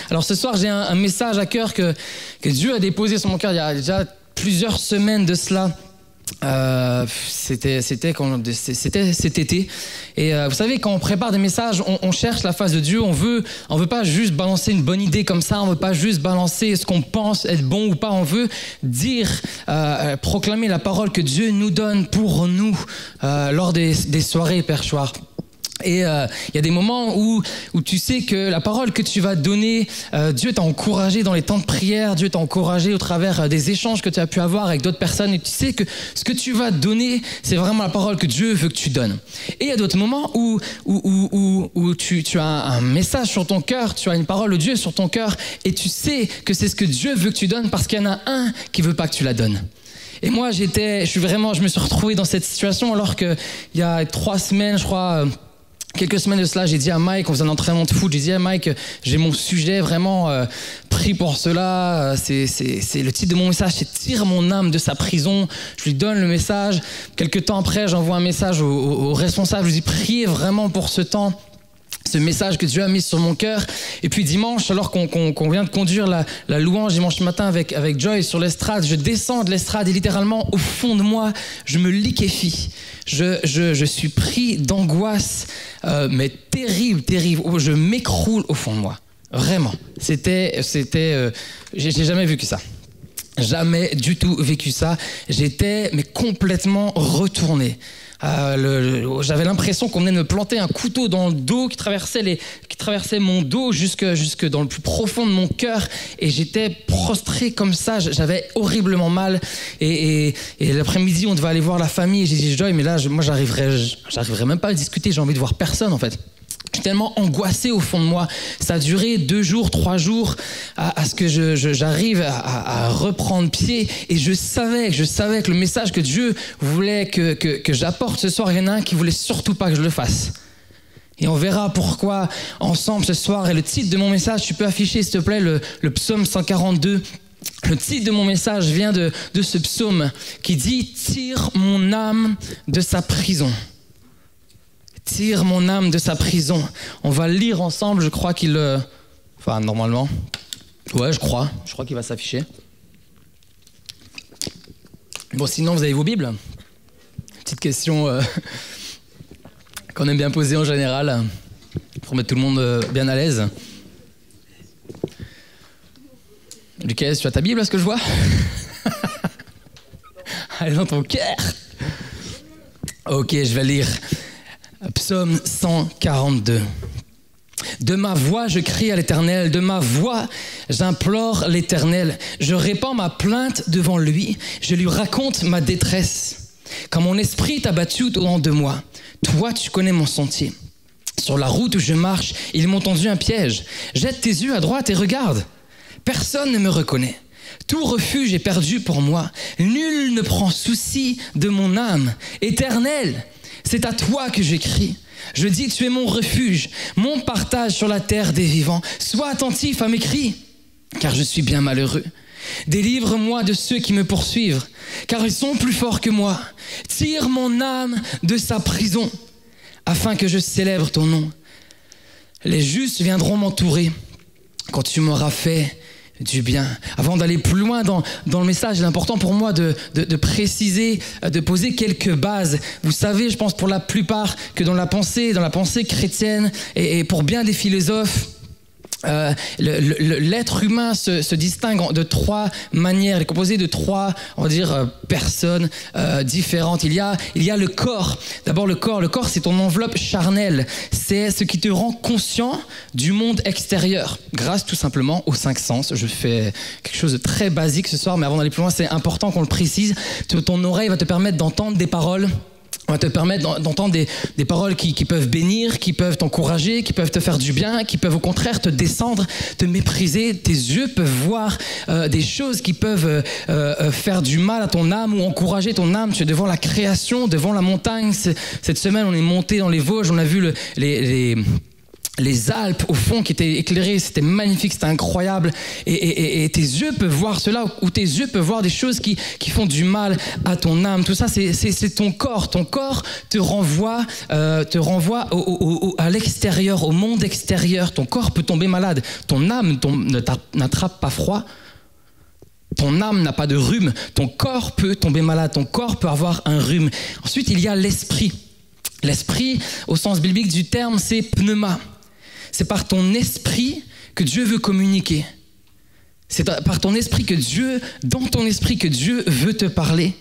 Alors ce soir, j'ai un message à cœur que Dieu a déposé sur mon cœur il y a déjà plusieurs semaines de cela. C'était cet été. Et vous savez, quand on prépare des messages, on cherche la face de Dieu. On veut pas juste balancer une bonne idée comme ça. On veut pas juste balancer ce qu'on pense être bon ou pas. On veut dire, proclamer la parole que Dieu nous donne pour nous lors des soirées perchoirs. Et il y a des moments où tu sais que la parole que tu vas donner, Dieu t'a encouragé dans les temps de prière, Dieu t'a encouragé au travers des échanges que tu as pu avoir avec d'autres personnes, et tu sais que ce que tu vas donner, c'est vraiment la parole que Dieu veut que tu donnes. Et il y a d'autres moments où tu as un message sur ton cœur, tu as une parole de Dieu sur ton cœur, et tu sais que c'est ce que Dieu veut que tu donnes parce qu'il y en a un qui veut pas que tu la donnes. Et moi, je me suis retrouvé dans cette situation alors que il y a 3 semaines, je crois, quelques semaines de cela, j'ai dit à Mike, on faisait un entraînement de foot, j'ai dit à Mike, j'ai mon sujet vraiment pris pour cela, c'est le titre de mon message, c'est « Tire mon âme de sa prison ». Je lui donne le message. Quelques temps après, j'envoie un message au responsable, je lui dis « Priez vraiment pour ce temps ». Ce message que Dieu a mis sur mon cœur. Et puis dimanche, alors qu'on vient de conduire la louange dimanche matin avec Joy sur l'estrade, je descends de l'estrade et littéralement au fond de moi, je me liquéfie. Je suis pris d'angoisse, mais terrible. Je m'écroule au fond de moi. Vraiment. C'était j'ai jamais vécu ça. Jamais du tout vécu ça. J'étais mais complètement retourné. J'avais l'impression qu'on venait de me planter un couteau dans le dos qui traversait mon dos jusque dans le plus profond de mon cœur, et j'étais prostré comme ça. J'avais horriblement mal, et l'après-midi on devait aller voir la famille, et j'ai dit Joy, mais là moi j'arriverais même pas à discuter, j'ai envie de voir personne en fait. J'étais tellement angoissé au fond de moi. Ça a duré 2 jours, 3 jours à ce que j'arrive à reprendre pied. Et je savais que le message que Dieu voulait que j'apporte ce soir, il y en a un qui voulait surtout pas que je le fasse. Et on verra pourquoi ensemble ce soir. Et le titre de mon message, tu peux afficher s'il te plaît le psaume 142. Le titre de mon message vient de ce psaume qui dit « Tire mon âme de sa prison ». Tire mon âme de sa prison. On va lire ensemble, je crois qu'il... Enfin, normalement. Ouais, je crois qu'il va s'afficher. Bon, sinon, vous avez vos Bibles? Petite question qu'on aime bien poser en général, pour mettre tout le monde bien à l'aise. Lucas, tu as ta Bible, est-ce que je vois? Elle est dans ton cœur. Ok, je vais lire. Psaume 142. De ma voix, je crie à l'Éternel, de ma voix, j'implore l'Éternel. Je répands ma plainte devant lui, je lui raconte ma détresse. Quand mon esprit est abattu au-dedans de moi, toi, tu connais mon sentier. Sur la route où je marche, ils m'ont tendu un piège. Jette tes yeux à droite et regarde. Personne ne me reconnaît. Tout refuge est perdu pour moi. Nul ne prend souci de mon âme. Éternel, c'est à toi que j'écris. Je dis, tu es mon refuge, mon partage sur la terre des vivants. Sois attentif à mes cris, car je suis bien malheureux. Délivre-moi de ceux qui me poursuivent, car ils sont plus forts que moi. Tire mon âme de sa prison, afin que je célèbre ton nom. Les justes viendront m'entourer quand tu m'auras fait du bien. Avant d'aller plus loin dans le message, il est important pour moi de préciser, de poser quelques bases. Vous savez, je pense pour la plupart que dans la pensée chrétienne et pour bien des philosophes, l'être humain se distingue de 3 manières. Il est composé de 3, on va dire, personnes différentes. Il y a le corps. D'abord le corps, c'est ton enveloppe charnelle. C'est ce qui te rend conscient du monde extérieur, grâce tout simplement aux 5 sens. Je fais quelque chose de très basique ce soir, mais avant d'aller plus loin, c'est important qu'on le précise. Ton oreille va te permettre d'entendre des paroles. On va te permettre d'entendre des paroles qui peuvent bénir, qui peuvent t'encourager, qui peuvent te faire du bien, qui peuvent au contraire te descendre, te mépriser. Tes yeux peuvent voir des choses qui peuvent faire du mal à ton âme ou encourager ton âme. Tu es devant la création, devant la montagne. Cette semaine, on est monté dans les Vosges, on a vu les Alpes au fond qui étaient éclairées, c'était magnifique, c'était incroyable. Et tes yeux peuvent voir cela, ou tes yeux peuvent voir des choses qui font du mal à ton âme. Tout ça, c'est ton corps. Ton corps te renvoie à l'extérieur, au monde extérieur. Ton corps peut tomber malade. Ton âme n'attrape pas froid. Ton âme n'a pas de rhume. Ton corps peut tomber malade. Ton corps peut avoir un rhume. Ensuite, il y a l'esprit. L'esprit, au sens biblique du terme, c'est pneuma. C'est par ton esprit que Dieu veut communiquer. C'est par ton esprit que Dieu, dans ton esprit que Dieu veut te parler.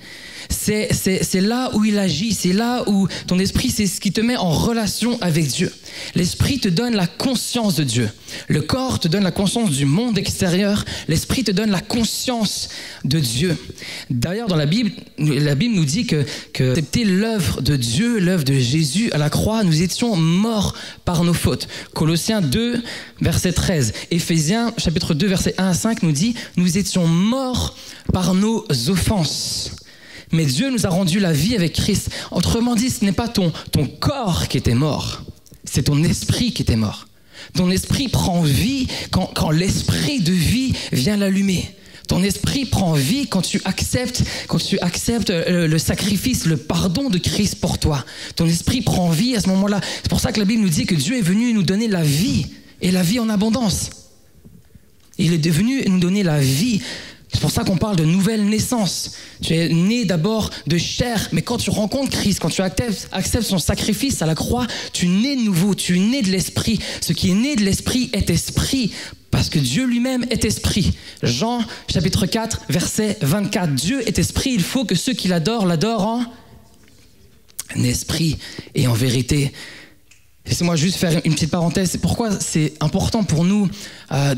C'est là où il agit, c'est là où ton esprit, c'est ce qui te met en relation avec Dieu. L'esprit te donne la conscience de Dieu. Le corps te donne la conscience du monde extérieur. L'esprit te donne la conscience de Dieu. D'ailleurs, dans la Bible nous dit que c'était l'œuvre de Dieu, l'œuvre de Jésus à la croix. Nous étions morts par nos fautes. Colossiens 2, verset 13. Éphésiens, chapitre 2, verset 1 à 5 nous dit « Nous étions morts par nos offenses. » Mais Dieu nous a rendu la vie avec Christ. Autrement dit, ce n'est pas ton corps qui était mort, c'est ton esprit qui était mort. Ton esprit prend vie quand l'esprit de vie vient l'allumer. Ton esprit prend vie quand tu acceptes le sacrifice, le pardon de Christ pour toi. Ton esprit prend vie à ce moment-là. C'est pour ça que la Bible nous dit que Dieu est venu nous donner la vie, et la vie en abondance. Il est venu nous donner la vie. C'est pour ça qu'on parle de nouvelle naissance. Tu es né d'abord de chair, mais quand tu rencontres Christ, quand tu acceptes son sacrifice à la croix, tu nais de nouveau, tu es né de l'esprit. Ce qui est né de l'esprit est esprit, parce que Dieu lui-même est esprit. Jean, chapitre 4, verset 24. Dieu est esprit, il faut que ceux qui l'adorent en esprit et en vérité. Laissez-moi juste faire une petite parenthèse. C'est pourquoi c'est important pour nous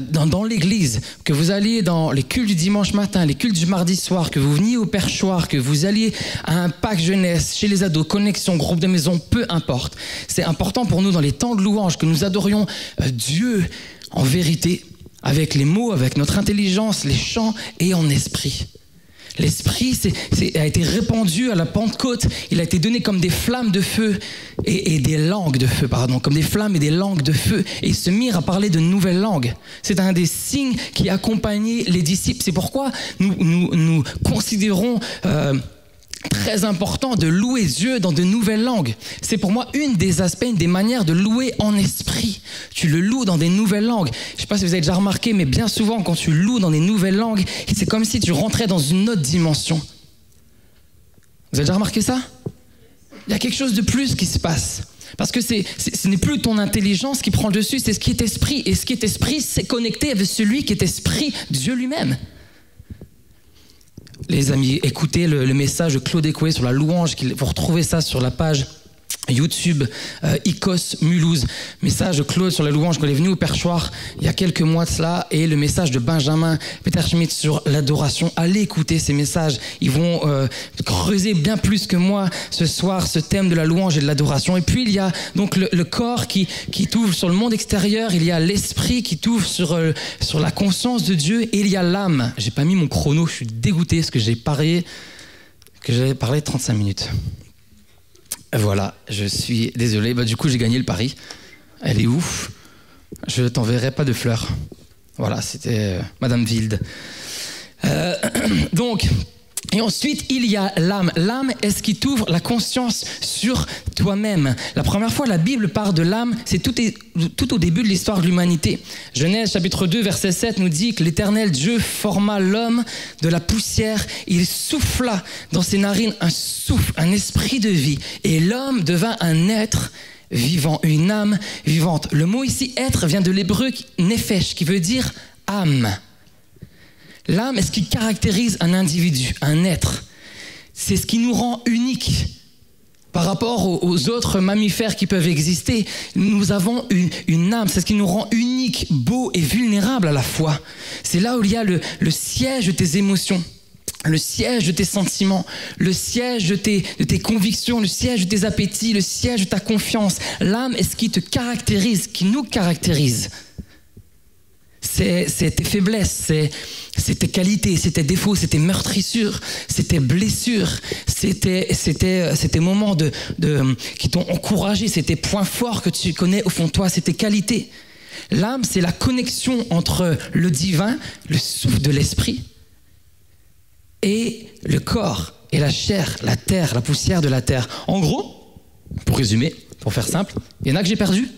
dans l'église, que vous alliez dans les cultes du dimanche matin, les cultes du mardi soir, que vous veniez au perchoir, que vous alliez à un pack jeunesse, chez les ados, connexion, groupe de maison, peu importe. C'est important pour nous dans les temps de louange que nous adorions Dieu en vérité, avec les mots, avec notre intelligence, les chants et en esprit. L'esprit a été répandu à la Pentecôte. Il a été donné comme des flammes de feu et des langues de feu, comme des flammes et des langues de feu. Et ils se mirent à parler de nouvelles langues. C'est un des signes qui accompagnait les disciples. C'est pourquoi nous considérons très important de louer Dieu dans de nouvelles langues. C'est pour moi une des aspects, une des manières de louer en esprit. Tu le loues dans des nouvelles langues. Je ne sais pas si vous avez déjà remarqué, mais bien souvent quand tu loues dans des nouvelles langues, c'est comme si tu rentrais dans une autre dimension. Vous avez déjà remarqué ça? Il y a quelque chose de plus qui se passe. Parce que ce n'est plus ton intelligence qui prend le dessus, c'est ce qui est esprit. Et ce qui est esprit, c'est connecté avec celui qui est esprit, Dieu lui-même. Les amis, écoutez le message de Claude Écoué sur la louange. Vous retrouvez ça sur la page YouTube, Icos Mulhouse. Message de Claude sur la louange quand il est venu au perchoir il y a quelques mois de cela, et le message de Benjamin Peter Schmidt sur l'adoration. Allez écouter ces messages. Ils vont creuser bien plus que moi ce soir ce thème de la louange et de l'adoration. Et puis il y a donc le corps qui t'ouvre sur le monde extérieur. Il y a l'esprit qui t'ouvre sur la conscience de Dieu, et il y a l'âme. J'ai pas mis mon chrono, je suis dégoûté parce que j'avais parlé 35 minutes. Voilà, je suis désolé. Du coup, j'ai gagné le pari. Elle est ouf. Je t'enverrai pas de fleurs. Voilà, c'était Madame Wilde. Donc, et ensuite, il y a l'âme. L'âme est ce qui t'ouvre la conscience sur toi-même. La première fois, la Bible parle de l'âme, c'est tout au début de l'histoire de l'humanité. Genèse chapitre 2, verset 7 nous dit que l'Éternel Dieu forma l'homme de la poussière. Il souffla dans ses narines un souffle, un esprit de vie. Et l'homme devint un être vivant, une âme vivante. Le mot ici, être, vient de l'hébreu nefesh, qui veut dire âme. L'âme est ce qui caractérise un individu, un être. C'est ce qui nous rend unique par rapport aux autres mammifères qui peuvent exister. Nous avons une âme, c'est ce qui nous rend unique, beau et vulnérable à la fois. C'est là où il y a le siège de tes émotions, le siège de tes sentiments, le siège de tes convictions, le siège de tes appétits, le siège de ta confiance. L'âme est ce qui te caractérise, qui nous caractérise. c'est tes faiblesses, c'est tes qualités, c'est tes défauts, c'est tes meurtrissures, c'est tes blessures, c'est tes moments qui t'ont encouragé, c'est tes points forts que tu connais au fond de toi, c'est tes qualités. L'âme, c'est la connexion entre le divin, le souffle de l'esprit, et le corps, et la chair, la terre, la poussière de la terre. En gros, pour résumer, pour faire simple, il y en a que j'ai perdu.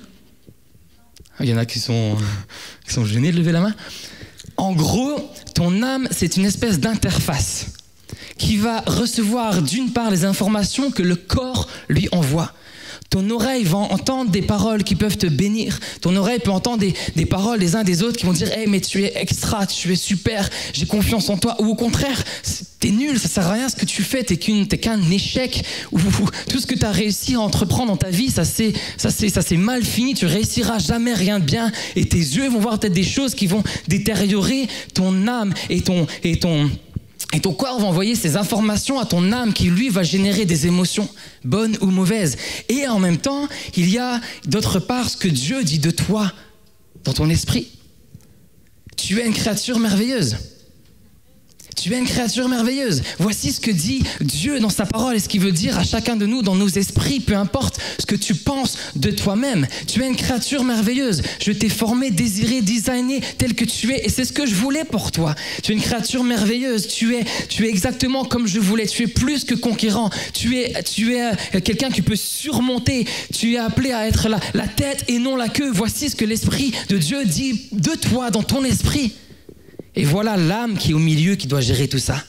Il y en a qui sont gênés de lever la main. En gros, ton âme, c'est une espèce d'interface qui va recevoir d'une part les informations que le corps lui envoie. Ton oreille va entendre des paroles qui peuvent te bénir. Ton oreille peut entendre des paroles des uns des autres qui vont dire « Hey, mais tu es extra, tu es super, j'ai confiance en toi. » Ou au contraire, t'es nul, ça sert à rien ce que tu fais, t'es qu'un échec. Ou tout ce que tu as réussi à entreprendre dans ta vie, ça c'est mal fini, tu réussiras jamais rien de bien. Et tes yeux vont voir peut-être des choses qui vont détériorer ton âme et ton corps va envoyer ces informations à ton âme qui, lui, va générer des émotions, bonnes ou mauvaises. Et en même temps, il y a d'autre part ce que Dieu dit de toi dans ton esprit. Tu es une créature merveilleuse. Tu es une créature merveilleuse. Voici ce que dit Dieu dans sa parole et ce qu'il veut dire à chacun de nous dans nos esprits, peu importe ce que tu penses de toi-même. Tu es une créature merveilleuse. Je t'ai formé, désiré, designé tel que tu es et c'est ce que je voulais pour toi. Tu es une créature merveilleuse. Tu es exactement comme je voulais. Tu es plus que conquérant. Tu es quelqu'un qui peut surmonter. Tu es appelé à être la tête et non la queue. Voici ce que l'Esprit de Dieu dit de toi dans ton esprit. Et voilà l'âme qui est au milieu qui doit gérer tout ça.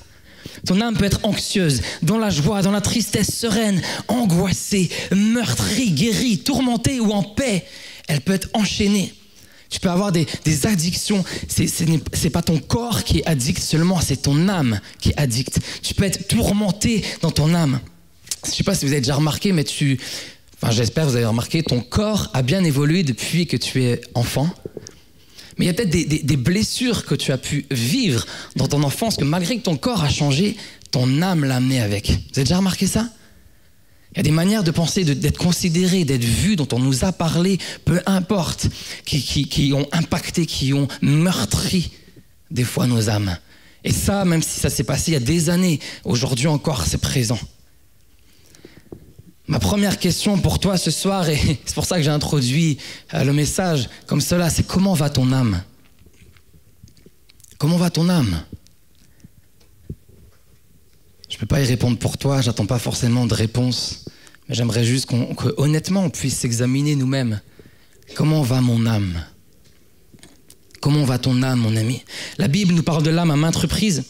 Ton âme peut être anxieuse, dans la joie, dans la tristesse, sereine, angoissée, meurtrie, guérie, tourmentée ou en paix. Elle peut être enchaînée. Tu peux avoir des addictions. C'est pas ton corps qui est addict seulement, c'est ton âme qui est addict. Tu peux être tourmenté dans ton âme. Je ne sais pas si vous avez déjà remarqué, mais j'espère que vous avez remarqué, ton corps a bien évolué depuis que tu es enfant. Mais il y a peut-être des blessures que tu as pu vivre dans ton enfance, que malgré que ton corps a changé, ton âme l'a amené avec. Vous avez déjà remarqué ça? Il y a des manières de penser, d'être considéré, d'être vu, dont on nous a parlé, peu importe, qui ont impacté, qui ont meurtri des fois nos âmes. Et ça, même si ça s'est passé il y a des années, aujourd'hui encore, c'est présent. Ma première question pour toi ce soir, et c'est pour ça que j'ai introduit le message comme cela, c'est comment va ton âme? Comment va ton âme? Je ne peux pas y répondre pour toi, j'attends pas forcément de réponse, mais j'aimerais juste qu'honnêtement on puisse s'examiner nous-mêmes. Comment va mon âme? Comment va ton âme, mon ami? La Bible nous parle de l'âme à maintes reprises.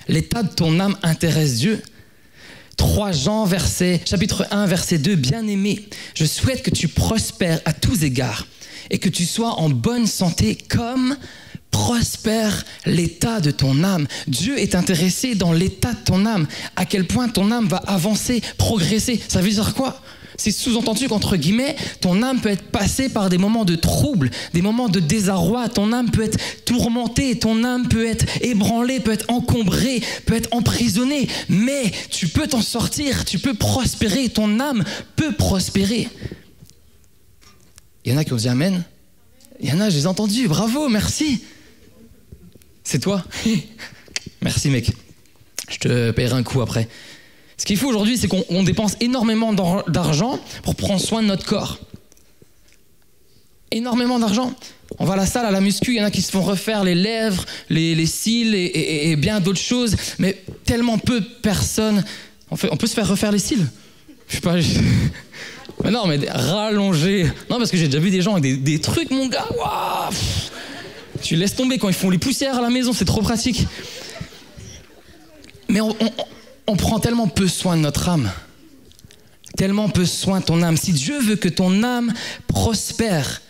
L'état de ton âme intéresse Dieu. 3 Jean, chapitre 1, verset 2, « Bien-aimé, je souhaite que tu prospères à tous égards et que tu sois en bonne santé comme prospère l'état de ton âme. » Dieu est intéressé dans l'état de ton âme, à quel point ton âme va avancer, progresser. Ça veut dire quoi? C'est sous-entendu qu'entre guillemets, ton âme peut être passée par des moments de trouble, des moments de désarroi, ton âme peut être tourmentée, ton âme peut être ébranlée, peut être encombrée, peut être emprisonnée, mais tu peux t'en sortir, tu peux prospérer, ton âme peut prospérer. Il y en a qui ont dit amen. Il y en a, je les ai entendus, bravo, merci. C'est toi? Merci mec, je te paierai un coup après. Ce qu'il faut aujourd'hui, c'est qu'on dépense énormément d'argent pour prendre soin de notre corps. Énormément d'argent. On va à la salle, à la muscu, il y en a qui se font refaire les lèvres, les cils et bien d'autres choses, mais tellement peu de personnes... On peut se faire refaire les cils? Je sais pas... Mais non, mais rallonger... Non, parce que j'ai déjà vu des gens avec des trucs, mon gars, waouh, tu laisses tomber quand ils font les poussières à la maison, c'est trop pratique. Mais on prend tellement peu soin de notre âme, tellement peu soin de ton âme. Si Dieu veut que ton âme prospère,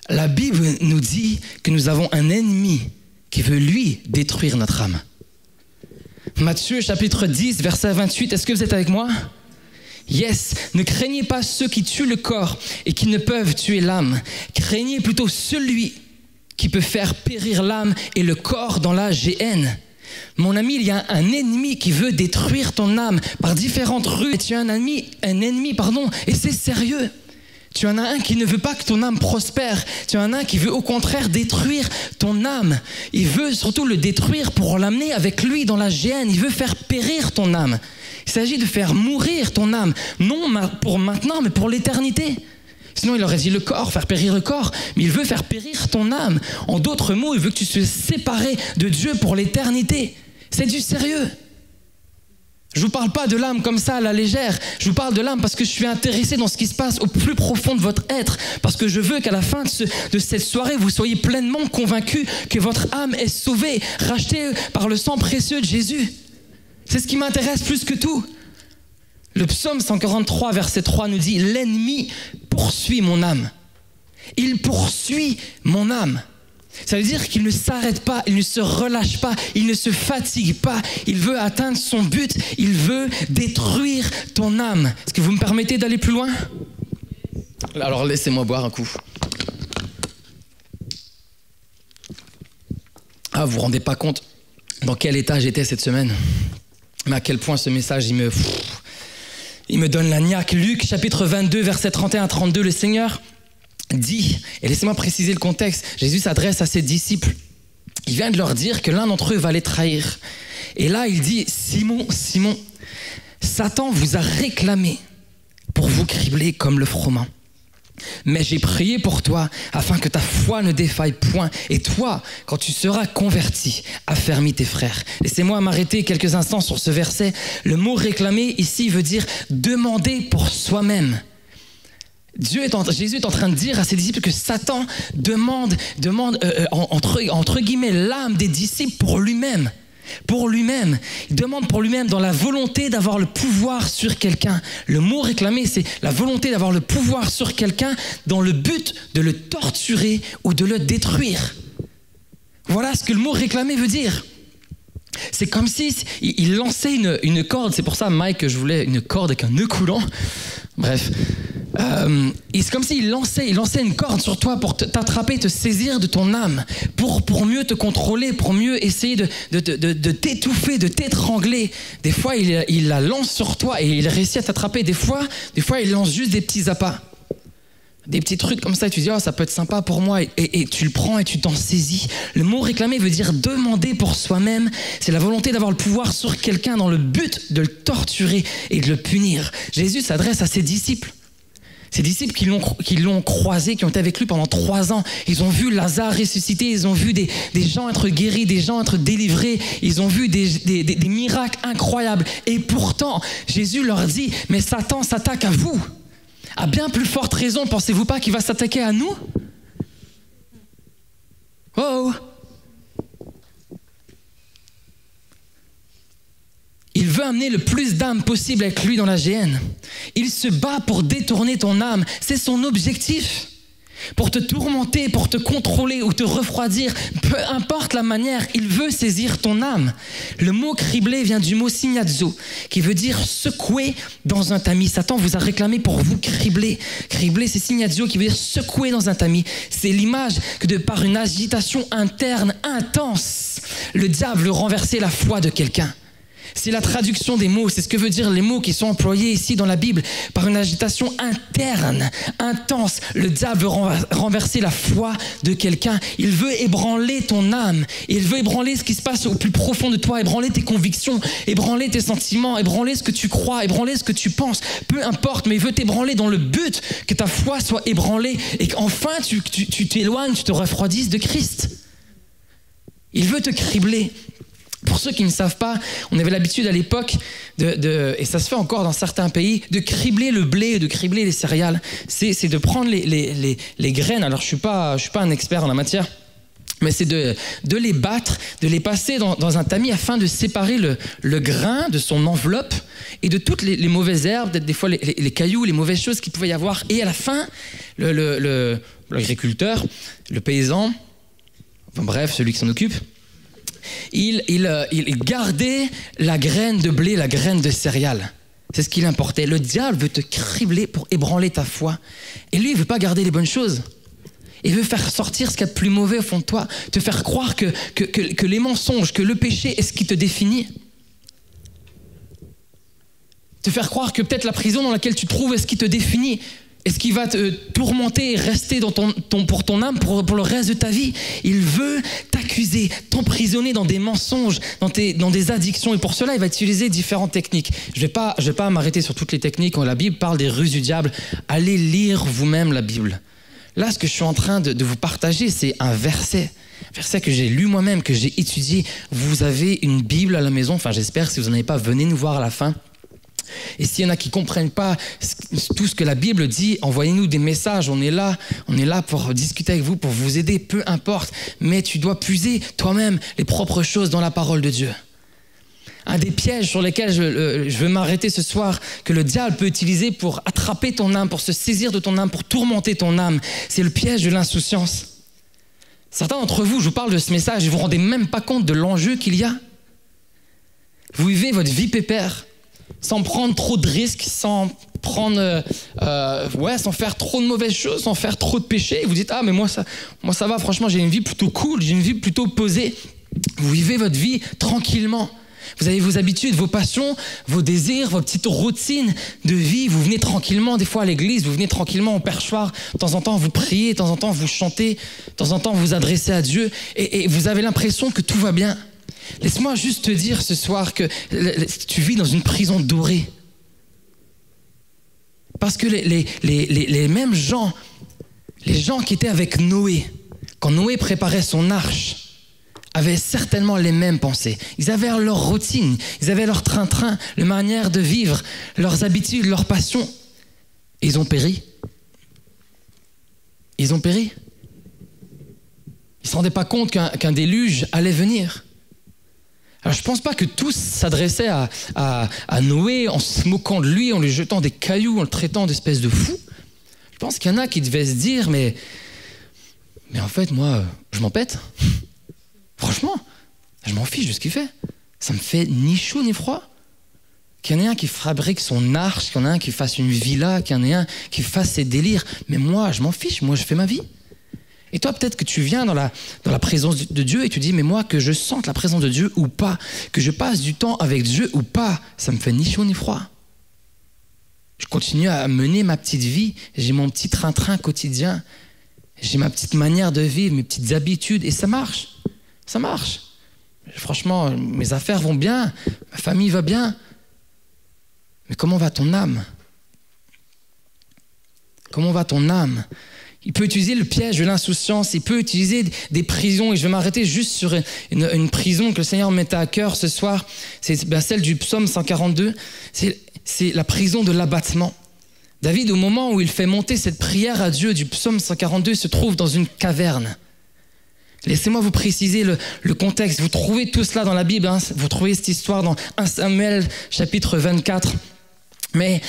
la Bible nous dit que nous avons un ennemi qui veut, lui, détruire notre âme. Matthieu, chapitre 10, verset 28, est-ce que vous êtes avec moi? Yes, ne craignez pas ceux qui tuent le corps et qui ne peuvent tuer l'âme. Craignez plutôt celui qui peut faire périr l'âme et le corps dans la géhenne. Mon ami, il y a un ennemi qui veut détruire ton âme par différentes rues. Et tu as un ennemi, et c'est sérieux. Tu en as un qui ne veut pas que ton âme prospère. Tu en as un qui veut au contraire détruire ton âme. Il veut surtout le détruire pour l'amener avec lui dans la géhenne. Il veut faire périr ton âme. Il s'agit de faire mourir ton âme. Non pour maintenant, mais pour l'éternité. Sinon, il aurait dit le corps, faire périr le corps. Mais il veut faire périr ton âme. En d'autres mots, il veut que tu sois séparé de Dieu pour l'éternité. C'est du sérieux. Je ne vous parle pas de l'âme comme ça à la légère. Je vous parle de l'âme parce que je suis intéressé dans ce qui se passe au plus profond de votre être. Parce que je veux qu'à la fin de cette soirée, vous soyez pleinement convaincus que votre âme est sauvée, rachetée par le sang précieux de Jésus. C'est ce qui m'intéresse plus que tout. Le psaume 143, verset 3 nous dit « L'ennemi poursuit mon âme. Il poursuit mon âme. » Ça veut dire qu'il ne s'arrête pas, il ne se relâche pas, il ne se fatigue pas. Il veut atteindre son but, il veut détruire ton âme. Est-ce que vous me permettez d'aller plus loin? Alors laissez-moi boire un coup. Ah, vous vous rendez pas compte dans quel état j'étais cette semaine? Mais à quel point ce message, il me donne la niaque. Luc, chapitre 22, versets 31 à 32, le Seigneur dit, et laissez-moi préciser le contexte, Jésus s'adresse à ses disciples. Il vient de leur dire que l'un d'entre eux va les trahir. Et là, il dit, Simon, Simon, Satan vous a réclamé pour vous cribler comme le froment. Mais j'ai prié pour toi afin que ta foi ne défaille point. Et toi, quand tu seras converti, affermis tes frères. Laissez-moi m'arrêter quelques instants sur ce verset. Le mot réclamer ici veut dire demander pour soi-même. Jésus est en train de dire à ses disciples que Satan demande entre guillemets l'âme des disciples pour lui-même. Pour lui-même. Il demande pour lui-même dans la volonté d'avoir le pouvoir sur quelqu'un. Le mot réclamer, c'est la volonté d'avoir le pouvoir sur quelqu'un dans le but de le torturer ou de le détruire. Voilà ce que le mot réclamer veut dire. C'est comme si il lançait une corde. C'est pour ça, Mike, que je voulais une corde avec un nœud coulant. Bref. C'est comme s'il lançait une corde sur toi pour t'attraper, te saisir de ton âme, pour mieux te contrôler, pour mieux essayer de t'étouffer, de t'étrangler. Des fois, il la lance sur toi et il réussit à t'attraper. Des fois, il lance juste des petits appâts. Des petits trucs comme ça, et tu dis, oh, ça peut être sympa pour moi, et tu le prends et tu t'en saisis. Le mot réclamer veut dire demander pour soi-même. C'est la volonté d'avoir le pouvoir sur quelqu'un dans le but de le torturer et de le punir. Jésus s'adresse à ses disciples. Ces disciples qui l'ont croisé, qui ont été avec lui pendant 3 ans. Ils ont vu Lazare ressusciter, ils ont vu des gens être guéris, des gens être délivrés. Ils ont vu des miracles incroyables. Et pourtant, Jésus leur dit, mais Satan s'attaque à vous. À bien plus forte raison, pensez-vous pas qu'il va s'attaquer à nous? Oh! Il veut amener le plus d'âmes possible avec lui dans la géhenne. Il se bat pour détourner ton âme. C'est son objectif. Pour te tourmenter, pour te contrôler ou te refroidir, peu importe la manière, il veut saisir ton âme. Le mot cribler vient du mot signazo, qui veut dire secouer dans un tamis. Satan vous a réclamé pour vous cribler. Cribler, c'est signazo, qui veut dire secouer dans un tamis. C'est l'image que par une agitation interne intense, le diable veut renverser la foi de quelqu'un. C'est la traduction des mots, c'est ce que veut dire les mots qui sont employés ici dans la Bible. Par une agitation interne, intense, le diable veut renverser la foi de quelqu'un. Il veut ébranler ton âme, il veut ébranler ce qui se passe au plus profond de toi, ébranler tes convictions, ébranler tes sentiments, ébranler ce que tu crois, ébranler ce que tu penses. Peu importe, mais il veut t'ébranler dans le but que ta foi soit ébranlée et qu'enfin tu t'éloignes, tu te refroidisses de Christ. Il veut te cribler. Pour ceux qui ne savent pas, on avait l'habitude à l'époque, et ça se fait encore dans certains pays, de cribler le blé, de cribler les céréales. C'est de prendre les graines, alors je suis pas un expert en la matière, mais c'est de les battre, de les passer dans un tamis afin de séparer le grain de son enveloppe et de toutes les mauvaises herbes, des fois les cailloux, les mauvaises choses qu'il pouvait y avoir. Et à la fin, l'agriculteur, le paysan, enfin bref, celui qui s'en occupe, il gardait la graine de blé, la graine de céréales. C'est ce qu'il importait. Le diable veut te cribler pour ébranler ta foi. Et lui, il ne veut pas garder les bonnes choses. Il veut faire sortir ce qu'il y a de plus mauvais au fond de toi. Te faire croire que les mensonges, que le péché est ce qui te définit. Te faire croire que peut-être la prison dans laquelle tu te trouves est ce qui te définit. Est-ce qu'il va te tourmenter et rester dans pour ton âme pour le reste de ta vie? Il veut t'accuser, t'emprisonner dans des mensonges, dans des addictions. Et pour cela, il va utiliser différentes techniques. Je vais pas m'arrêter sur toutes les techniques. Quand la Bible parle des ruses du diable, allez lire vous-même la Bible. Là, ce que je suis en train de vous partager, c'est un verset que j'ai lu moi-même, que j'ai étudié. Vous avez une Bible à la maison. Enfin, j'espère, si vous n'en avez pas, venez nous voir à la fin. Et s'il y en a qui ne comprennent pas tout ce que la Bible dit, envoyez-nous des messages, on est là pour discuter avec vous, pour vous aider, peu importe. Mais tu dois puiser toi-même les propres choses dans la parole de Dieu. Un des pièges sur lesquels je veux m'arrêter ce soir, que le diable peut utiliser pour attraper ton âme, pour se saisir de ton âme, pour tourmenter ton âme, c'est le piège de l'insouciance. Certains d'entre vous, je vous parle de ce message, et vous ne vous rendez même pas compte de l'enjeu qu'il y a. Vous vivez votre vie pépère, sans prendre trop de risques, sans faire trop de mauvaises choses, sans faire trop de péchés. Vous dites, ah mais moi ça va, franchement j'ai une vie plutôt cool, j'ai une vie plutôt posée. Vous vivez votre vie tranquillement. Vous avez vos habitudes, vos passions, vos désirs, vos petites routines de vie. Vous venez tranquillement des fois à l'église, vous venez tranquillement au perchoir. De temps en temps vous priez, de temps en temps vous chantez, de temps en temps vous adressez à Dieu et vous avez l'impression que tout va bien. Laisse-moi juste te dire ce soir que tu vis dans une prison dorée. Parce que les mêmes gens, les gens qui étaient avec Noé, quand Noé préparait son arche, avaient certainement les mêmes pensées. Ils avaient leur routine, ils avaient leur train-train, leur manière de vivre, leurs habitudes, leurs passions. Et ils ont péri. Ils ont péri. Ils ne se rendaient pas compte qu'un déluge allait venir. Alors je ne pense pas que tous s'adressaient à Noé en se moquant de lui, en lui jetant des cailloux, en le traitant d'espèce de fou. Je pense qu'il y en a qui devaient se dire, mais en fait, moi, je m'en pète. Franchement, je m'en fiche de ce qu'il fait. Ça me fait ni chaud ni froid. Qu'il y en ait un qui fabrique son arche, qu'il y en ait un qui fasse une villa, qu'il y en ait un qui fasse ses délires. Mais moi, je m'en fiche, moi, je fais ma vie. Et toi, peut-être que tu viens dans la présence de Dieu et tu dis, mais moi, que je sente la présence de Dieu ou pas, que je passe du temps avec Dieu ou pas, ça me fait ni chaud ni froid. Je continue à mener ma petite vie, j'ai mon petit train-train quotidien, j'ai ma petite manière de vivre, mes petites habitudes, et ça marche. Ça marche. Franchement, mes affaires vont bien, ma famille va bien. Mais comment va ton âme? Comment va ton ame? Il peut utiliser le piège de l'insouciance, il peut utiliser des prisons, et je vais m'arrêter juste sur une prison que le Seigneur mettait à cœur ce soir, c'est celle du psaume 142, c'est la prison de l'abattement. David, au moment où il fait monter cette prière à Dieu du psaume 142, se trouve dans une caverne. Laissez-moi vous préciser le contexte, vous trouvez tout cela dans la Bible, hein. Vous trouvez cette histoire dans 1 Samuel chapitre 24. Mais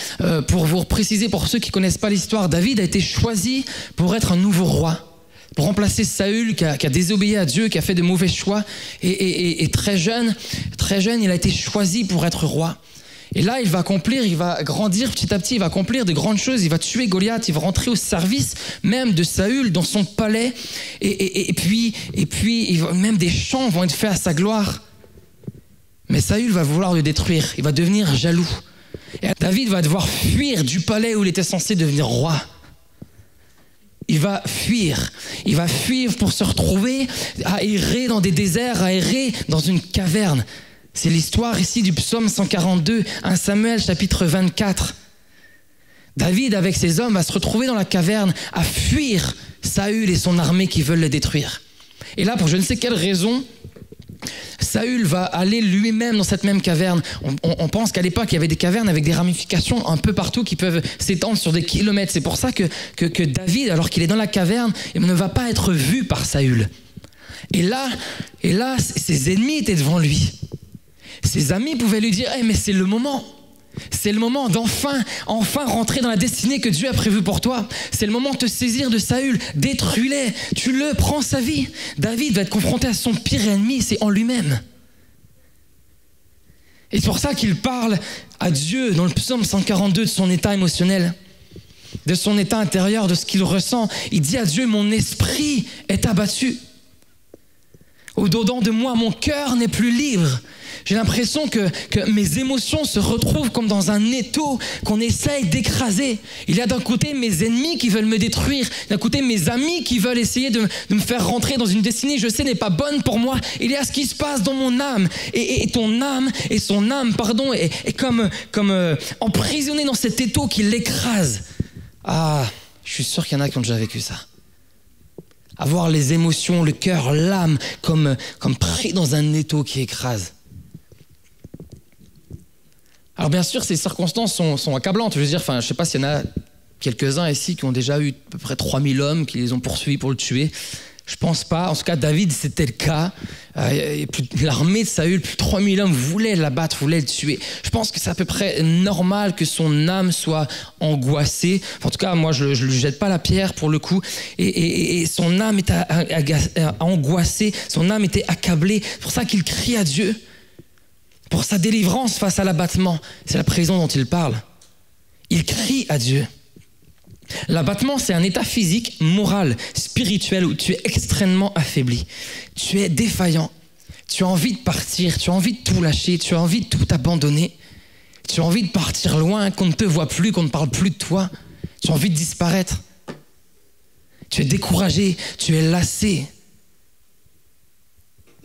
pour vous préciser, pour ceux qui ne connaissent pas l'histoire, David a été choisi pour être un nouveau roi, pour remplacer Saül qui a désobéi à Dieu, qui a fait de mauvais choix. Et très jeune, il a été choisi pour être roi. Et là, il va grandir petit à petit, il va accomplir de grandes choses, il va tuer Goliath, il va rentrer au service même de Saül dans son palais. Et puis même des chants vont être faits à sa gloire. Mais Saül va vouloir le détruire, il va devenir jaloux. Et David va devoir fuir du palais où il était censé devenir roi. Il va fuir pour se retrouver à errer dans des déserts, à errer dans une caverne. C'est l'histoire ici du psaume 142, 1 Samuel chapitre 24. David avec ses hommes va se retrouver dans la caverne à fuir Saül et son armée qui veulent le détruire. Et là, pour je ne sais quelle raison, Saül va aller lui-même dans cette même caverne. On pense qu'à l'époque, il y avait des cavernes avec des ramifications un peu partout qui peuvent s'étendre sur des kilomètres. C'est pour ça que David, alors qu'il est dans la caverne, il ne va pas être vu par Saül. Et là, ses ennemis étaient devant lui. Ses amis pouvaient lui dire, mais c'est le moment. C'est le moment d'enfin rentrer dans la destinée que Dieu a prévue pour toi. C'est le moment de te saisir de Saül, détruis-les, tue-le, prends sa vie. David va être confronté à son pire ennemi, c'est en lui-même. Et c'est pour ça qu'il parle à Dieu dans le psaume 142 de son état émotionnel, de son état intérieur, de ce qu'il ressent. Il dit à Dieu, mon esprit est abattu. Au-dedans de moi, mon cœur n'est plus libre. J'ai l'impression que mes émotions se retrouvent comme dans un étau qu'on essaye d'écraser. Il y a d'un côté mes ennemis qui veulent me détruire, d'un côté mes amis qui veulent essayer de me faire rentrer dans une destinée, je sais, n'est pas bonne pour moi. Il y a ce qui se passe dans mon âme. Et ton âme, et son âme, pardon, est comme emprisonnée dans cet étau qui l'écrase. Ah, je suis sûr qu'il y en a qui ont déjà vécu ça. Avoir les émotions, le cœur, l'âme, comme pris dans un étau qui écrase. Alors bien sûr, ces circonstances sont accablantes. Je veux dire, je ne sais pas s'il y en a quelques-uns ici qui ont déjà eu à peu près 3000 hommes qui les ont poursuivis pour le tuer. Je pense pas. En tout cas, David, c'était le cas. L'armée de Saül, plus de 3000 hommes voulaient l'abattre, voulaient le tuer. Je pense que c'est à peu près normal que son âme soit angoissée. En tout cas, moi, je ne lui jette pas la pierre pour le coup. Et son âme était angoissée, son âme était accablée. C'est pour ça qu'il crie à Dieu pour sa délivrance face à l'abattement. C'est la prison dont il parle. Il crie à Dieu. L'abattement, c'est un état physique, moral, spirituel où tu es extrêmement affaibli. Tu es défaillant. Tu as envie de partir, tu as envie de tout lâcher, tu as envie de tout abandonner. Tu as envie de partir loin, qu'on ne te voit plus, qu'on ne parle plus de toi. Tu as envie de disparaître. Tu es découragé, tu es lassé.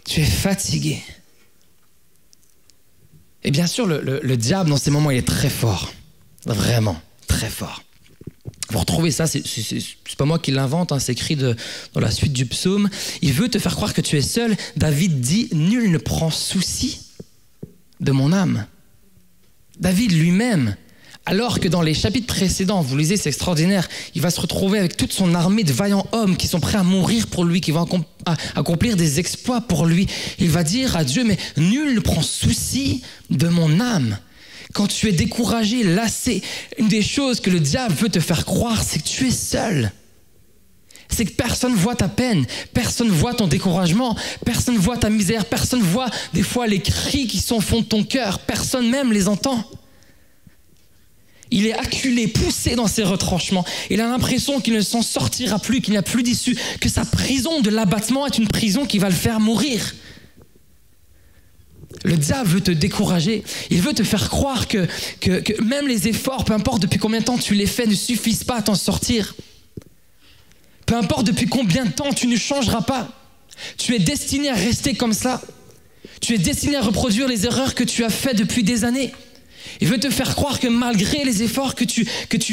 Tu es fatigué. Et bien sûr, le diable, dans ces moments, il est très fort. Vraiment, très fort. Vous retrouvez ça, c'est pas moi qui l'invente, hein, c'est écrit dans la suite du psaume. Il veut te faire croire que tu es seul. David dit, nul ne prend souci de mon âme. David lui-même, alors que dans les chapitres précédents, vous lisez, c'est extraordinaire, il va se retrouver avec toute son armée de vaillants hommes qui sont prêts à mourir pour lui, qui vont accomplir des exploits pour lui. Il va dire à Dieu, mais nul ne prend souci de mon âme. Quand tu es découragé, lassé, une des choses que le diable veut te faire croire, c'est que tu es seul. C'est que personne ne voit ta peine, personne ne voit ton découragement, personne ne voit ta misère, personne ne voit des fois les cris qui sont au fond de ton cœur, personne même les entend. Il est acculé, poussé dans ses retranchements. Il a l'impression qu'il ne s'en sortira plus, qu'il n'y a plus d'issue, que sa prison de l'abattement est une prison qui va le faire mourir. Le diable veut te décourager. Il veut te faire croire que même les efforts, peu importe depuis combien de temps tu les fais, ne suffisent pas à t'en sortir. Peu importe depuis combien de temps tu ne changeras pas. Tu es destiné à rester comme ça. Tu es destiné à reproduire les erreurs que tu as faites depuis des années. Il veut te faire croire que malgré les efforts que tu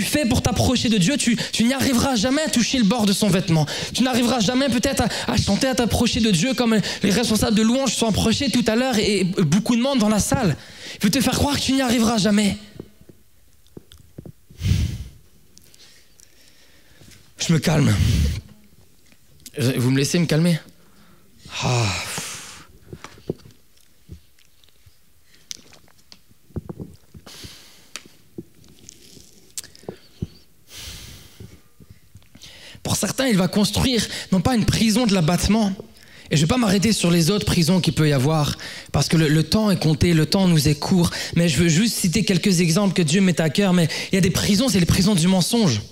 fais pour t'approcher de Dieu, tu n'y arriveras jamais à toucher le bord de son vêtement. Tu n'arriveras jamais peut-être à chanter, à t'approcher de Dieu comme les responsables de louanges sont approchés tout à l'heure et beaucoup de monde dans la salle. Il veut te faire croire que tu n'y arriveras jamais. Je me calme. Vous me laissez me calmer ? Pour certains, il va construire non pas une prison de l'abattement, et je ne vais pas m'arrêter sur les autres prisons qu'il peut y avoir, parce que le temps est compté, le temps nous est court, mais je veux juste citer quelques exemples que Dieu met à cœur, mais il y a des prisons, c'est les prisons du mensonge.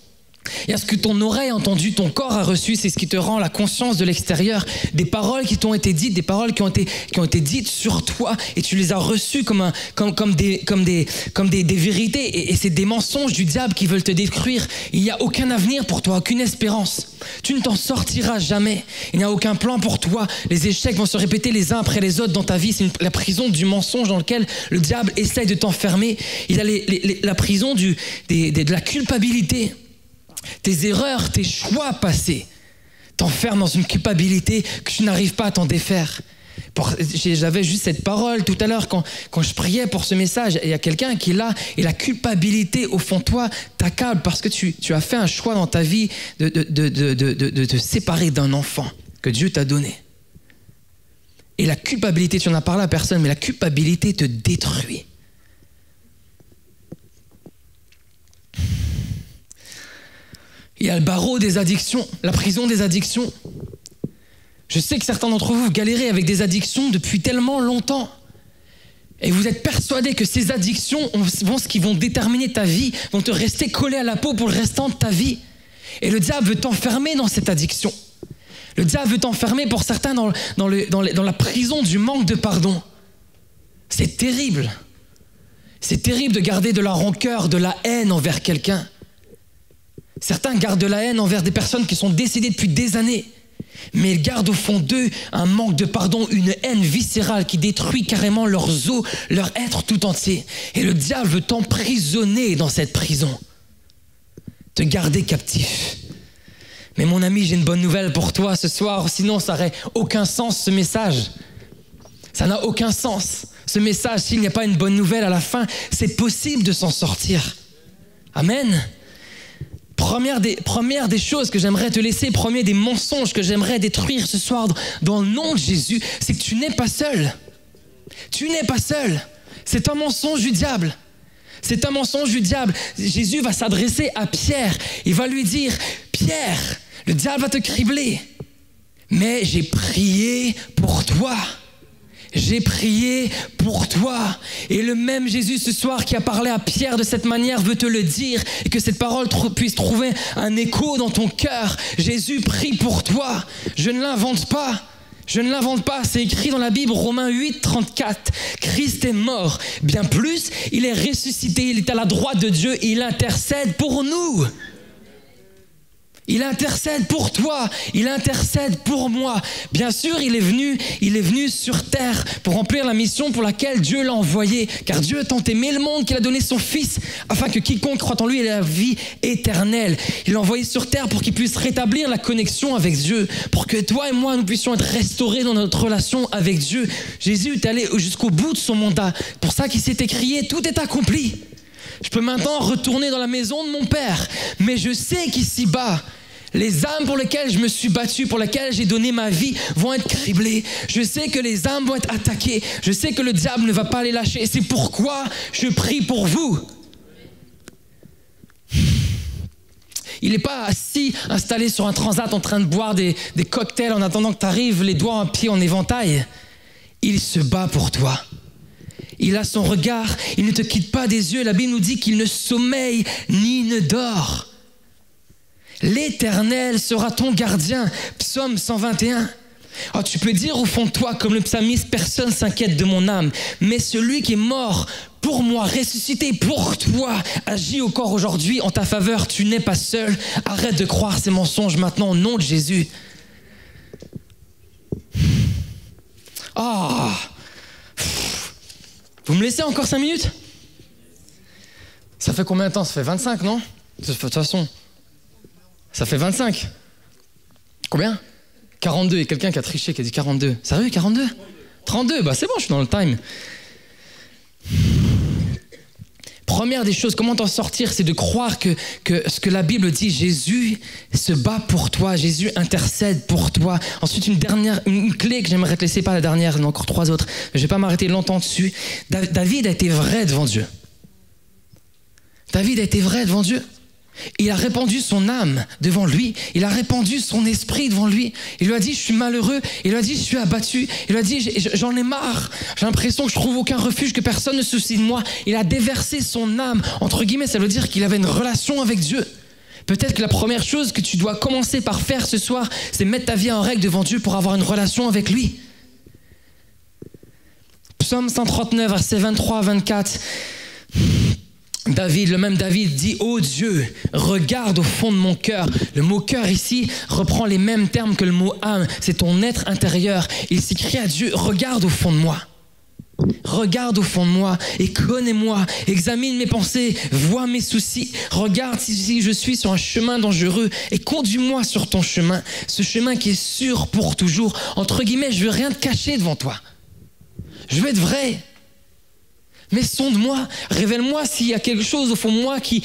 Il y a ce que ton oreille a entendu, ton corps a reçu, c'est ce qui te rend la conscience de l'extérieur. Des paroles qui t'ont été dites, des paroles qui ont été dites sur toi et tu les as reçues comme des vérités. Et c'est des mensonges du diable qui veulent te détruire. Il n'y a aucun avenir pour toi, aucune espérance. Tu ne t'en sortiras jamais. Il n'y a aucun plan pour toi. Les échecs vont se répéter les uns après les autres dans ta vie. C'est la prison du mensonge dans laquelle le diable essaye de t'enfermer. Il a la prison de la culpabilité. Tes erreurs, tes choix passés t'enferment dans une culpabilité que tu n'arrives pas à t'en défaire. J'avais juste cette parole tout à l'heure quand je priais pour ce message. Il y a quelqu'un qui est là et la culpabilité au fond de toi t'accable parce que tu as fait un choix dans ta vie de te séparer d'un enfant que Dieu t'a donné. Et la culpabilité, tu n'en as parlé à personne, mais la culpabilité te détruit. Il y a le barreau des addictions, la prison des addictions. Je sais que certains d'entre vous galérez avec des addictions depuis tellement longtemps. Et vous êtes persuadés que ces addictions vont déterminer ta vie, vont te rester collé à la peau pour le restant de ta vie. Et le diable veut t'enfermer dans cette addiction. Le diable veut t'enfermer pour certains dans la prison du manque de pardon. C'est terrible. C'est terrible de garder de la rancœur, de la haine envers quelqu'un. Certains gardent de la haine envers des personnes qui sont décédées depuis des années. Mais ils gardent au fond d'eux un manque de pardon, une haine viscérale qui détruit carrément leurs os, leur être tout entier. Et le diable veut t'emprisonner dans cette prison, te garder captif. Mais mon ami, j'ai une bonne nouvelle pour toi ce soir, sinon ça n'aurait aucun sens ce message. Ça n'a aucun sens. Ce message, s'il n'y a pas une bonne nouvelle à la fin, c'est possible de s'en sortir. Amen. Première des choses que j'aimerais te laisser, premier des mensonges que j'aimerais détruire ce soir dans le nom de Jésus, c'est que tu n'es pas seul. Tu n'es pas seul. C'est un mensonge du diable. C'est un mensonge du diable. Jésus va s'adresser à Pierre. Il va lui dire, Pierre, le diable va te cribler, mais j'ai prié pour toi. J'ai prié pour toi. Et le même Jésus ce soir qui a parlé à Pierre de cette manière veut te le dire et que cette parole puisse trouver un écho dans ton cœur. Jésus prie pour toi. Je ne l'invente pas. Je ne l'invente pas. C'est écrit dans la Bible, Romains 8, 34. Christ est mort. Bien plus, il est ressuscité. Il est à la droite de Dieu et il intercède pour nous. Il intercède pour toi, il intercède pour moi. Bien sûr, il est venu sur terre pour remplir la mission pour laquelle Dieu l'a envoyé. Car Dieu a tant aimé le monde qu'il a donné son Fils, afin que quiconque croit en lui ait la vie éternelle. Il l'a envoyé sur terre pour qu'il puisse rétablir la connexion avec Dieu, pour que toi et moi, nous puissions être restaurés dans notre relation avec Dieu. Jésus est allé jusqu'au bout de son mandat. Pour ça qu'il s'est écrié, tout est accompli. Je peux maintenant retourner dans la maison de mon Père, mais je sais qu'ici-bas, les âmes pour lesquelles je me suis battu, pour lesquelles j'ai donné ma vie, vont être criblées. Je sais que les âmes vont être attaquées. Je sais que le diable ne va pas les lâcher. Et c'est pourquoi je prie pour vous. Il n'est pas assis, installé sur un transat en train de boire des cocktails en attendant que tu arrives, les doigts en pied en éventail. Il se bat pour toi. Il a son regard, il ne te quitte pas des yeux. La Bible nous dit qu'il ne sommeille ni ne dort. L'Éternel sera ton gardien. Psaume 121. Oh, tu peux dire au fond de toi, comme le psalmiste, personne s'inquiète de mon âme. Mais celui qui est mort pour moi, ressuscité pour toi, agit encore aujourd'hui en ta faveur. Tu n'es pas seul. Arrête de croire ces mensonges maintenant au nom de Jésus. Ah, vous me laissez encore 5 minutes? Ça fait combien de temps? Ça fait 25, non? De toute façon. Ça fait 25. Combien? 42. Il y a quelqu'un qui a triché, qui a dit 42. Sérieux, 42? 32, bah c'est bon, je suis dans le time. Première des choses, comment t'en sortir, c'est de croire que ce que la Bible dit, Jésus se bat pour toi, Jésus intercède pour toi. Ensuite, une clé que j'aimerais te laisser, pas la dernière, il y en a encore 3 autres, mais je vais pas m'arrêter longtemps dessus. David a été vrai devant Dieu. David a été vrai devant Dieu. Il a répandu son âme devant lui. Il a répandu son esprit devant lui. Il lui a dit, je suis malheureux. Il lui a dit, je suis abattu. Il lui a dit, j'en ai marre. J'ai l'impression que je trouve aucun refuge, que personne ne se soucie de moi. Il a déversé son âme. Entre guillemets, ça veut dire qu'il avait une relation avec Dieu. Peut-être que la première chose que tu dois commencer par faire ce soir, c'est mettre ta vie en règle devant Dieu pour avoir une relation avec lui. Psaume 139, versets 23 à 24. Le même David dit, ô Dieu, regarde au fond de mon cœur. Le mot cœur ici reprend les mêmes termes que le mot âme. C'est ton être intérieur. Il s'écrie à Dieu, regarde au fond de moi. Regarde au fond de moi et connais-moi. Examine mes pensées, vois mes soucis. Regarde si je suis sur un chemin dangereux et conduis-moi sur ton chemin. Ce chemin qui est sûr pour toujours. Entre guillemets, je veux rien te cacher devant toi. Je veux être vrai. Mais sonde-moi, révèle-moi s'il y a quelque chose au fond de moi qui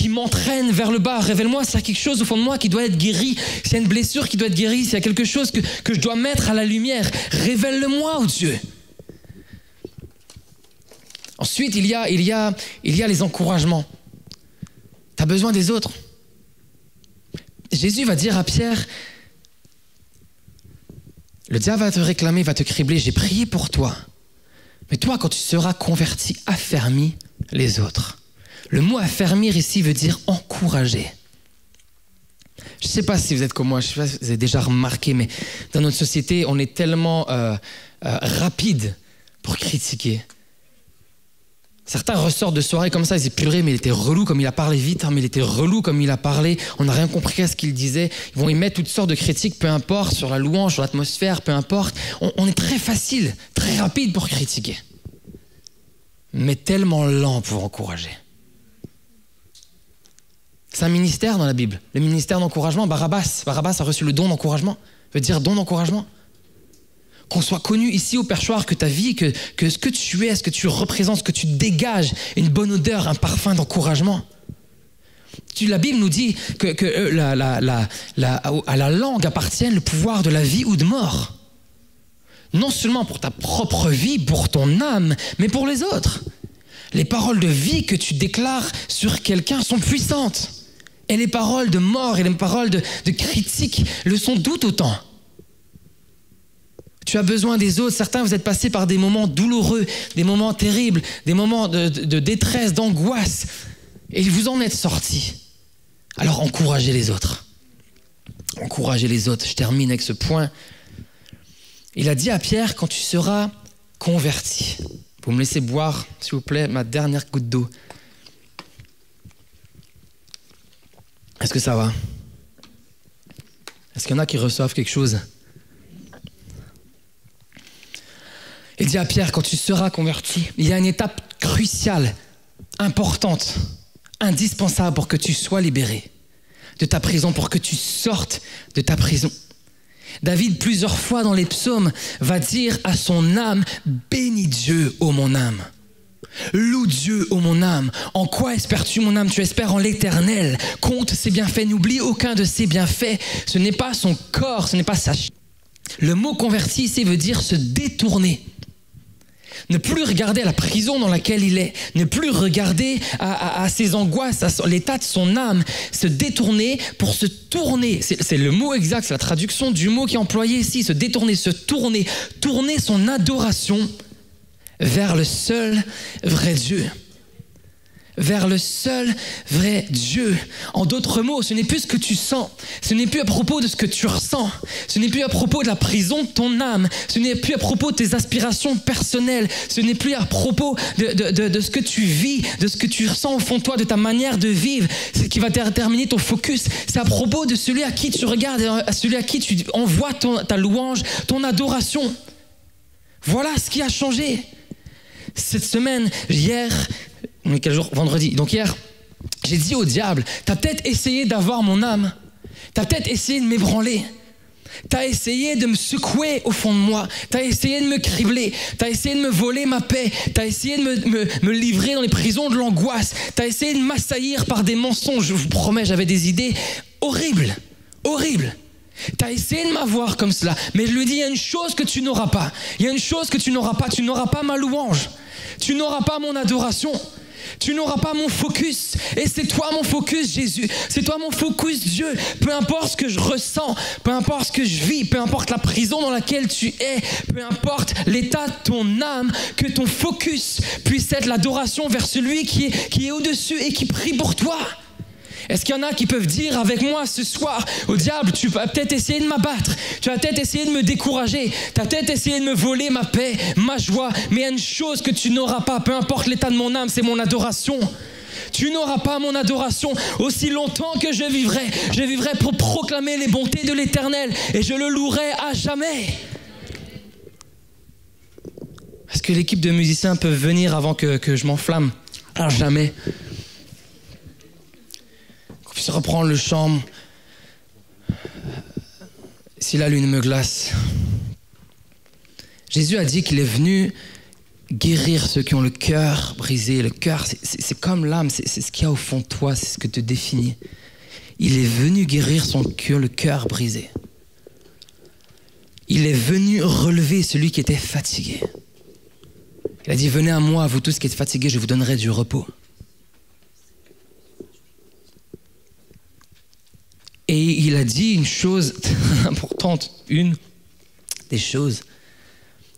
m'entraîne vers le bas. Révèle-moi s'il y a quelque chose au fond de moi qui doit être guéri. S'il y a une blessure qui doit être guérie, s'il y a quelque chose que je dois mettre à la lumière. Révèle-le-moi, oh Dieu. Ensuite, il y a les encouragements. Tu as besoin des autres. Jésus va dire à Pierre, le diable va te réclamer, va te cribler. J'ai prié pour toi. Mais toi, quand tu seras converti, affermis les autres. Le mot affermir ici veut dire encourager. Je ne sais pas si vous êtes comme moi, je ne sais pas si vous avez déjà remarqué, mais dans notre société, on est tellement rapide pour critiquer. Certains ressortent de soirée comme ça, ils disent purée, mais il était relou comme il a parlé vite, mais il était relou comme il a parlé, on n'a rien compris à ce qu'il disait. Ils vont y mettre toutes sortes de critiques, peu importe, sur la louange, sur l'atmosphère, peu importe. On est très facile, très rapide pour critiquer, mais tellement lent pour encourager. C'est un ministère dans la Bible, le ministère d'encouragement. Barabbas a reçu le don d'encouragement, veut dire don d'encouragement. Qu'on soit connu ici au perchoir, que ta vie, que ce que tu es, ce que tu représentes, ce que tu dégages, une bonne odeur, un parfum d'encouragement. La Bible nous dit que à la langue appartient le pouvoir de la vie ou de mort. Non seulement pour ta propre vie, pour ton âme, mais pour les autres. Les paroles de vie que tu déclares sur quelqu'un sont puissantes. Et les paroles de mort et les paroles de critique le sont tout autant. Tu as besoin des autres. Certains, vous êtes passés par des moments douloureux, des moments terribles, des moments de détresse, d'angoisse. Et vous en êtes sortis. Alors encouragez les autres. Encouragez les autres. Je termine avec ce point. Il a dit à Pierre, quand tu seras converti. Vous me laissez boire, s'il vous plaît, ma dernière goutte d'eau. Est-ce que ça va? Est-ce qu'il y en a qui reçoivent quelque chose? Il dit à Pierre, quand tu seras converti, il y a une étape cruciale, importante, indispensable pour que tu sois libéré de ta prison, pour que tu sortes de ta prison. David, plusieurs fois dans les psaumes, va dire à son âme, bénis Dieu, ô mon âme. Loue Dieu, ô mon âme. En quoi espères-tu, mon âme? Tu espères en l'Éternel. Compte ses bienfaits, n'oublie aucun de ses bienfaits. Ce n'est pas son corps, ce n'est pas sa chair. Le mot converti ici veut dire se détourner. Ne plus regarder à la prison dans laquelle il est, ne plus regarder à ses angoisses, à l'état de son âme, se détourner pour se tourner. C'est le mot exact, c'est la traduction du mot qui est employé ici, se détourner, se tourner, tourner son adoration vers le seul vrai Dieu. Vers le seul vrai Dieu. En d'autres mots, ce n'est plus ce que tu sens, ce n'est plus à propos de ce que tu ressens, ce n'est plus à propos de la prison de ton âme, ce n'est plus à propos de tes aspirations personnelles, ce n'est plus à propos de ce que tu vis, de ce que tu ressens au fond de toi, de ta manière de vivre, ce qui va déterminer ton focus. C'est à propos de celui à qui tu regardes, à celui à qui tu envoies ta louange, ton adoration. Voilà ce qui a changé. Cette semaine, hier... On est quel jour? Vendredi. Donc hier, j'ai dit au diable, t'as peut-être essayé d'avoir mon âme, t'as peut-être essayé de m'ébranler, t'as essayé de me secouer au fond de moi, t'as essayé de me cribler, t'as essayé de me voler ma paix, t'as essayé de me livrer dans les prisons de l'angoisse, t'as essayé de m'assaillir par des mensonges. Je vous promets, j'avais des idées horribles, horribles. T'as essayé de m'avoir comme cela, mais je lui dis, il y a une chose que tu n'auras pas, il y a une chose que tu n'auras pas ma louange, tu n'auras pas mon adoration. Tu n'auras pas mon focus. Et c'est toi mon focus, Jésus. C'est toi mon focus, Dieu. Peu importe ce que je ressens, peu importe ce que je vis, peu importe la prison dans laquelle tu es, peu importe l'état de ton âme, que ton focus puisse être l'adoration vers celui qui est au-dessus et qui prie pour toi. Est-ce qu'il y en a qui peuvent dire avec moi ce soir, au diable, tu vas peut-être essayer de m'abattre, tu vas peut-être essayer de me décourager, tu vas peut-être essayer de me voler ma paix, ma joie, mais il y a une chose que tu n'auras pas, peu importe l'état de mon âme, c'est mon adoration. Tu n'auras pas mon adoration. Aussi longtemps que je vivrai pour proclamer les bontés de l'Éternel et je le louerai à jamais. Est-ce que l'équipe de musiciens peut venir avant que je m'enflamme? À jamais. Qu'on puisse reprendre le chant. Si la lune me glace. Jésus a dit qu'il est venu guérir ceux qui ont le cœur brisé. Le cœur, c'est comme l'âme, c'est ce qu'il y a au fond de toi, c'est ce que te définit. Il est venu guérir le cœur brisé. Il est venu relever celui qui était fatigué. Il a dit, venez à moi, vous tous qui êtes fatigués, je vous donnerai du repos. Et il a dit une chose importante, une des choses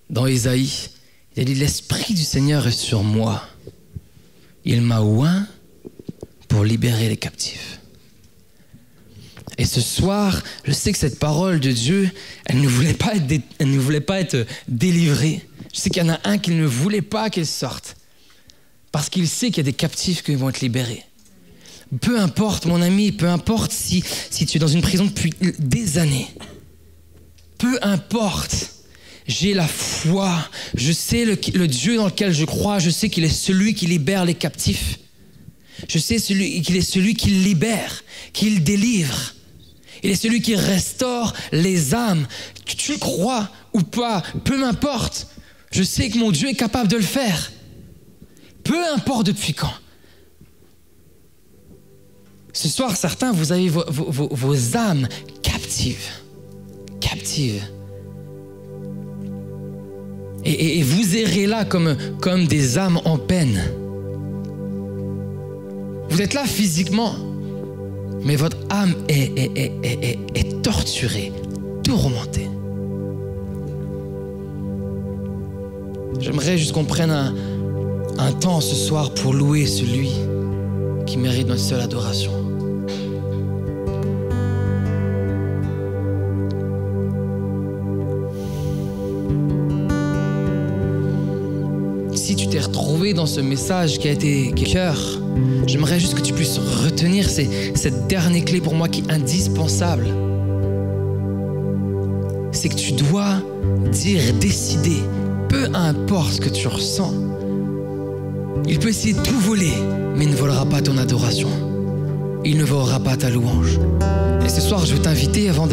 dans Ésaïe. Il a dit, l'Esprit du Seigneur est sur moi. Il m'a oint pour libérer les captifs. Et ce soir, je sais que cette parole de Dieu, elle ne voulait pas être délivrée. Je sais qu'il y en a un qu'il ne voulait pas qu'il sorte. Parce qu'il sait qu'il y a des captifs qui vont être libérés. Peu importe, mon ami, peu importe si tu es dans une prison depuis des années. Peu importe. J'ai la foi. Je sais le Dieu dans lequel je crois. Je sais qu'il est celui qui libère les captifs. Je sais qu'il est celui qui libère, qui délivre. Il est celui qui restaure les âmes. Que tu le crois ou pas, peu m'importe. Je sais que mon Dieu est capable de le faire. Peu importe depuis quand. Ce soir, certains, vous avez vos âmes captives. Captives. Et vous errez là comme des âmes en peine. Vous êtes là physiquement, mais votre âme est torturée, tourmentée. J'aimerais juste qu'on prenne un temps ce soir pour louer celui qui mérite notre seule adoration. Si tu t'es retrouvé dans ce message qui a été cœur, j'aimerais juste que tu puisses retenir cette dernière clé pour moi qui est indispensable. C'est que tu dois décider, peu importe ce que tu ressens. Il peut essayer de tout voler, mais il ne volera pas ton adoration. Il ne volera pas ta louange. Et ce soir, je veux t'inviter, avant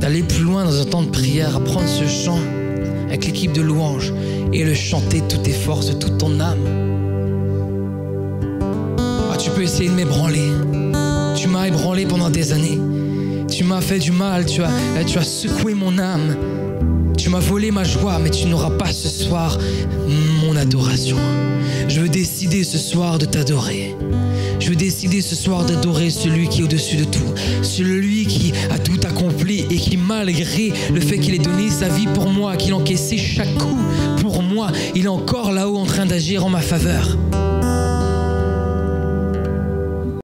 d'aller plus loin dans un temps de prière, à prendre ce chant avec l'équipe de louange et le chanter de toutes tes forces, de toute ton âme. Tu peux essayer de m'ébranler. Tu m'as ébranlé pendant des années. Tu m'as fait du mal, tu as secoué mon âme. Tu m'as volé ma joie, mais tu n'auras pas ce soir mon adoration. Je veux décider ce soir de t'adorer. Je veux décider ce soir d'adorer celui qui est au-dessus de tout. Celui qui a tout accompli et qui, malgré le fait qu'il ait donné sa vie pour moi, qu'il a encaissé chaque coup pour moi, il est encore là-haut en train d'agir en ma faveur.